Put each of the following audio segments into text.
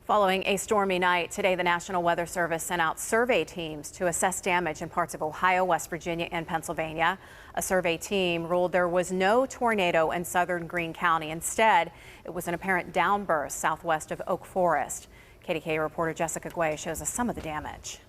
Following a stormy night, today the National Weather Service sent out survey teams to assess damage in parts of Ohio, West Virginia, and Pennsylvania. A survey team ruled there was no tornado in southern Greene County. Instead, it was an apparent downburst southwest of Oak Forest. KDKA reporter Jessica Guay shows us some of the damage.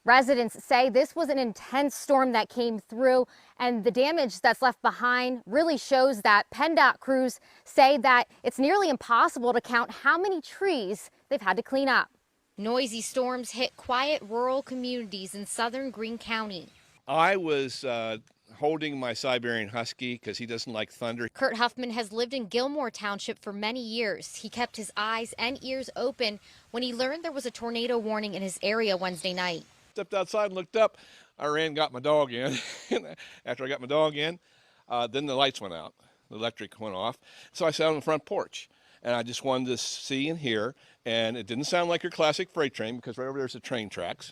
Residents say this was an intense storm that came through, and the damage that's left behind really shows that PennDOT crews say that it's nearly impossible to count how many trees they've had to clean up. Noisy storms hit quiet rural communities in southern Greene County. I was holding my Siberian Husky because he doesn't like thunder. Kurt Huffman has lived in Gilmore Township for many years. He kept his eyes and ears open when he learned there was a tornado warning in his area Wednesday night. Stepped outside and looked up. I ran and got my dog in. After I got my dog in, then the lights went out. The electric went off. So I sat on the front porch, and I just wanted to see and hear. And it didn't sound like your classic freight train, because right over there's the train tracks.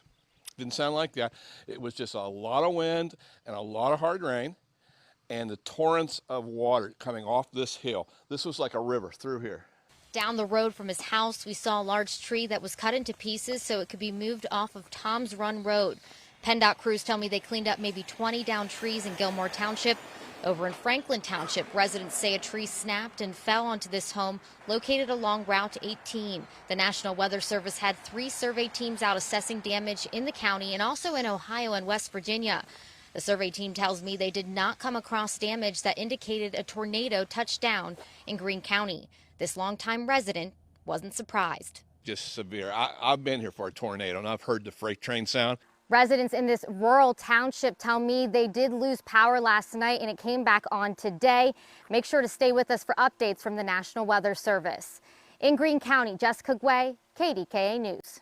It didn't sound like that. It was just a lot of wind and a lot of hard rain, and the torrents of water coming off this hill. This was like a river through here. Down the road from his house, we saw a large tree that was cut into pieces so it could be moved off of Tom's Run Road. PennDOT crews tell me they cleaned up maybe 20 downed trees in Gilmore Township. Over in Franklin Township, residents say a tree snapped and fell onto this home located along Route 18. The National Weather Service had 3 survey teams out assessing damage in the county and also in Ohio and West Virginia. The survey team tells me they did not come across damage that indicated a tornado touched down in Greene County. This longtime resident wasn't surprised. Just severe. I've been here for a tornado, and I've heard the freight train sound. Residents in this rural township tell me they did lose power last night and it came back on today. Make sure to stay with us for updates from the National Weather Service. In Greene County, Jessica Guay, KDKA News.